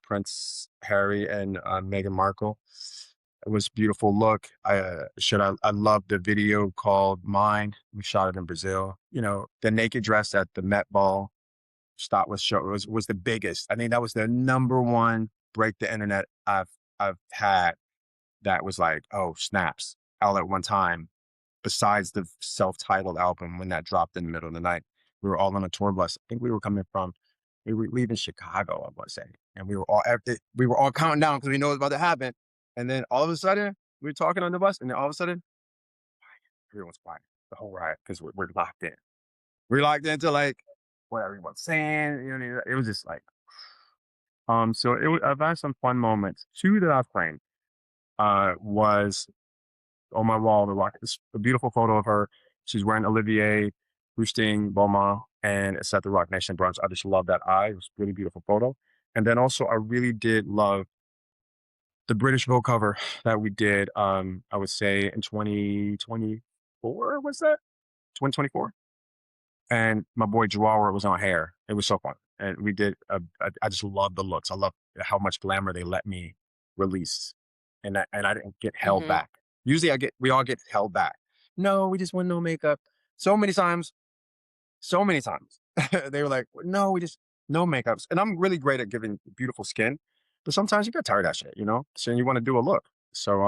Prince Harry and Meghan Markle. It was a beautiful look. I love the video called Mine. We shot it in Brazil. The naked dress at the Met Ball stop was show was the biggest. I think that was the number one break the internet I've had. That was like, oh snaps, all at one time. Besides the self-titled album when that dropped in the middle of the night, we were all on a tour bus. I think we were leaving Chicago, I want to say, and we were all counting down because we know it's about to happen. And then all of a sudden, we were talking on the bus, and then all of a sudden, everyone's quiet the whole ride because we're locked in. We're locked into like what everyone's saying. It was just like, so I've had some fun moments. Two that I've framed, was on my wall, it's a beautiful photo of her. She's wearing Olivier Rousteing Beaumont, and it's at the Rock Nation brunch. I just love that eye. It was a really beautiful photo. And then also I really did love the British Vogue cover that we did, I would say in 2024, was that? 2024? And my boy Jawara was on hair. It was so fun. And we did, I just love the looks. I love how much glamour they let me release. And I didn't get held Mhm. back. Usually we all get held back. No, we just want no makeup. So many times, so many times. They were like, no, we just, no makeups. And I'm really great at giving beautiful skin, but sometimes you get tired of that shit, you know? So you want to do a look. So,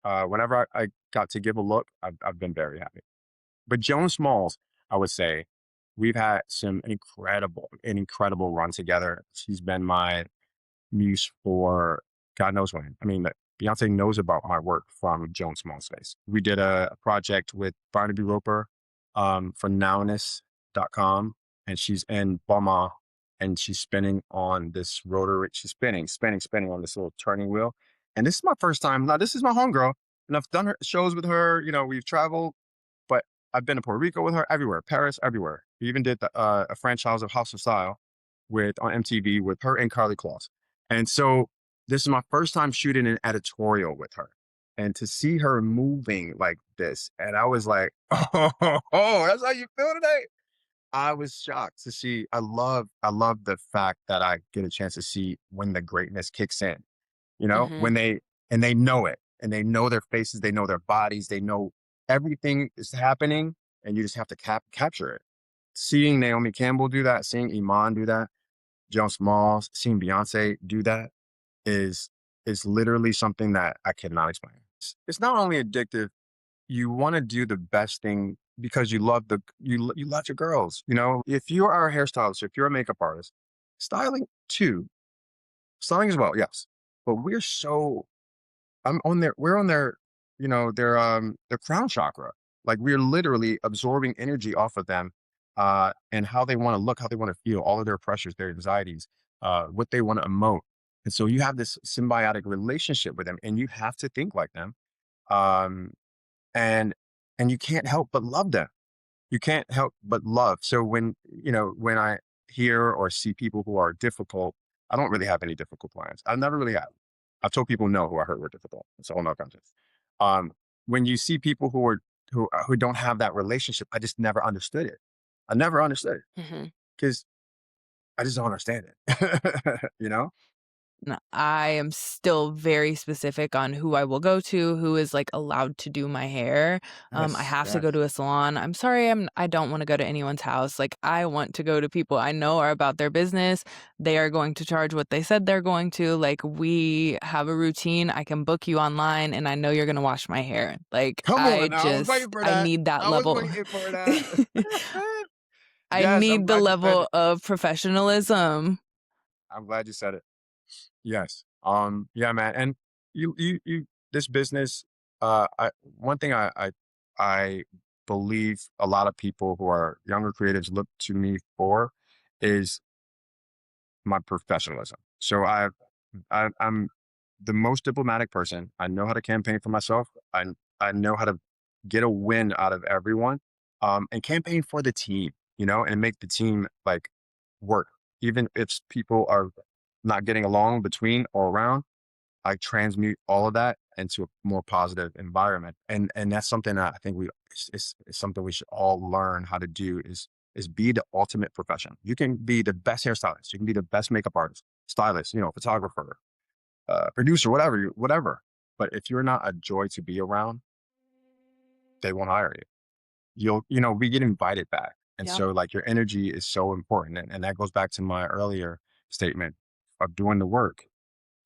whenever I got to give a look, I've been very happy. But Joan Smalls, I would say, we've had an incredible run together. She's been my muse for God knows when. I mean, Beyonce knows about my work from Joan Smalls Space. We did a project with Barnaby Roper for nowness.com, and she's in Bama, and she's spinning on this rotary. She's spinning on this little turning wheel. And this is my first time. Now, this is my homegirl, and I've done shows with her. You know, we've traveled, but I've been to Puerto Rico with her, everywhere, Paris, everywhere. We even did a franchise of House of Style with on MTV with her and Carly Claus. And so this is my first time shooting an editorial with her. And to see her moving like this, and I was like, oh, that's how you feel today. I was shocked to see. I love the fact that I get a chance to see when the greatness kicks in, you know, Mhm. when they know it, and they know their faces, they know their bodies, they know everything is happening, and you just have to capture it. Seeing Naomi Campbell do that, seeing Iman do that, Joan Smalls, seeing Beyonce do that is is literally something that I cannot explain. It's not only addictive, you want to do the best thing because you love you love your girls. You know, if you are a hairstylist, if you're a makeup artist, styling too, styling as well, yes. But we're on their, you know, their crown chakra. Like we're literally absorbing energy off of them, and how they want to look, how they want to feel, all of their pressures, their anxieties, what they want to emote. And so you have this symbiotic relationship with them, and you have to think like them. Um, and and you can't help but love them. You can't help but love. So when I hear or see people who are difficult, I don't really have any difficult clients. I never really have. I've told people no who I heard were difficult. It's a whole nother context. Um, when you see people who don't have that relationship, I just never understood it. I never understood it Mhm. because I just don't understand it. You know? No, I am still very specific on who I will go to, who is, like, allowed to do my hair. I Yes, have to go yes. to a salon. I'm sorry, I don't wanna go to anyone's house. Like, I want to go to people I know are about their business. They are going to charge what they said they're going to. Like, we have a routine. I can book you online, and I know you're gonna wash my hair. Like, Come on now. I was waiting for I that. need that I was level. waiting for that. I Yes, I'm need the glad you said level it. of professionalism. I'm glad you said it. Yes. Yeah, man. And you this business, one thing I believe a lot of people who are younger creatives look to me for is my professionalism. So I'm the most diplomatic person. I know how to campaign for myself. I know how to get a win out of everyone. And campaign for the team, you know, and make the team like work. Even if people are not getting along between or around, I transmute all of that into a more positive environment. And that's something that I think it's something we should all learn how to do is be the ultimate profession. You can be the best hairstylist, you can be the best makeup artist, stylist, you know, photographer, producer, whatever. But if you're not a joy to be around, they won't hire you. We get invited back. And Yeah. so like your energy is so important. And that goes back to my earlier statement of doing the work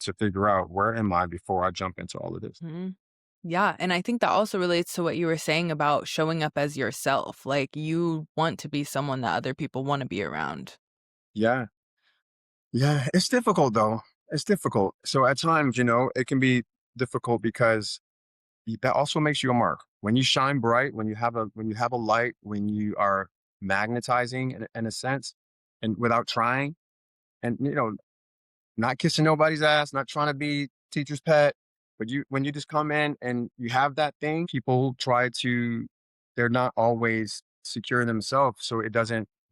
to figure out where am I before I jump into all of this. Mhm. Yeah, and I think that also relates to what you were saying about showing up as yourself. Like, you want to be someone that other people wanna be around. Yeah. Yeah. It's difficult though. It's difficult. So at times, it can be difficult because that also makes you a mark. When you shine bright, when you have a light, when you are magnetizing in a sense, and without trying, and not kissing nobody's ass, not trying to be teacher's pet, but when you just come in and you have that thing, people they're not always secure in themselves, so you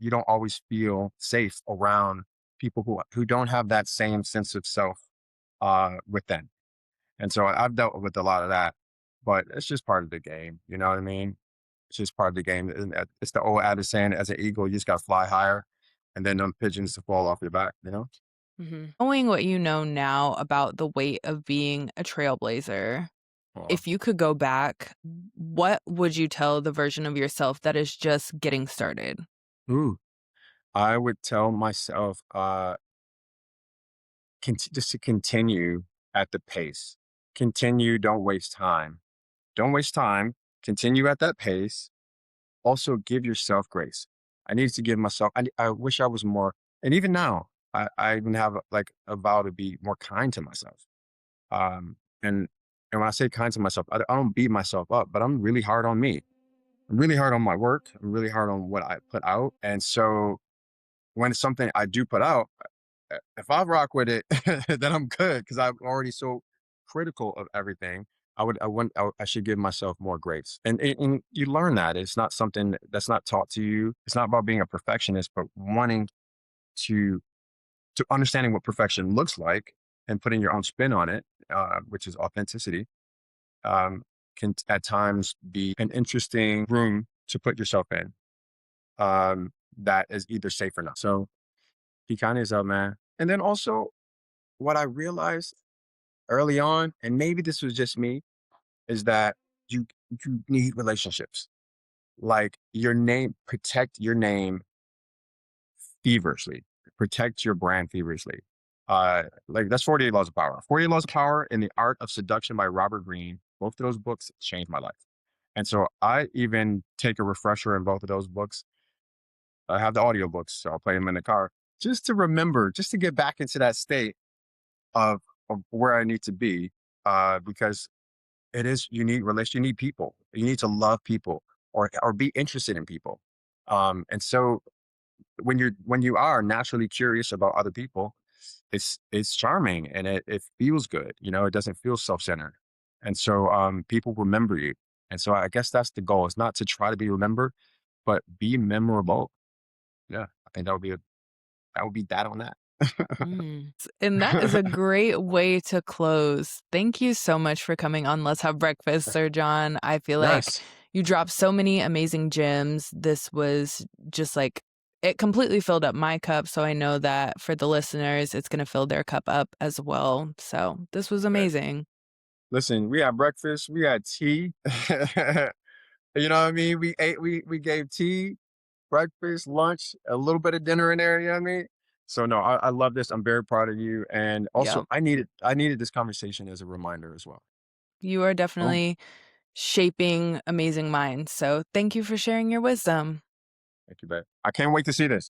don't always feel safe around people who don't have that same sense of self within. And so I've dealt with a lot of that, but it's just part of the game. You know what I mean? It's just part of the game. And it's the old adage saying, as an eagle, you just got to fly higher and then them pigeons to fall off your back, you know? Knowing what you know now about the weight of being a trailblazer, Uh, if you could go back, what would you tell the version of yourself that is just getting started? ooh, I would tell myself just to continue at the pace. Continue, don't waste time. Don't waste time. Continue at that pace. Also, give yourself grace. I need to give myself, I wish I was more, and even now, I even have like a vow to be more kind to myself. Um, and, and when I say kind to myself, I don't beat myself up, but I'm really hard on me. I'm really hard on my work. I'm really hard on what I put out. And so when it's something I do put out, if I rock with it, then I'm good because I'm already so critical of everything. I should give myself more grace, and you learn that it's not something that's not taught to you. It's not about being a perfectionist, but wanting to understanding what perfection looks like and putting your own spin on it, which is authenticity. Um, can at times be an interesting room to put yourself in. That is either safe or not. So be kind to yourself, man. And then also, what I realized early on, and maybe this was just me, is that you you need relationships. Like your name, protect your name feverishly, protect your brand feverishly. Like that's 48 Laws of Power. 48 Laws of Power and The Art of Seduction by Robert Greene. Both of those books changed my life. And so I even take a refresher in both of those books. I have the audiobooks, so I'll play them in the car just to remember, just to get back into that state of, where I need to be. Because it is you need relation, you need people. You need to love people or be interested in people. And so when you are naturally curious about other people, it's charming and it feels good. You know, it doesn't feel self-centered. And so people remember you. And so I guess that's the goal. It's not to try to be remembered, but be memorable. Yeah. I think that would be that on that. And that is a great way to close. Thank you so much for coming on Let's Have Breakfast, Sir John. I feel like Yes. you dropped so many amazing gems. This was just like, it completely filled up my cup. So I know that for the listeners, it's going to fill their cup up as well. So this was amazing. Listen, we had breakfast, we had tea. You know what I mean? We gave tea, breakfast, lunch, a little bit of dinner in there, you know what I mean? So no, I love this. I'm very proud of you. And also Yep. I needed this conversation as a reminder as well. You are Oh, definitely shaping amazing minds. So thank you for sharing your wisdom. thank you, babe. I can't wait to see this.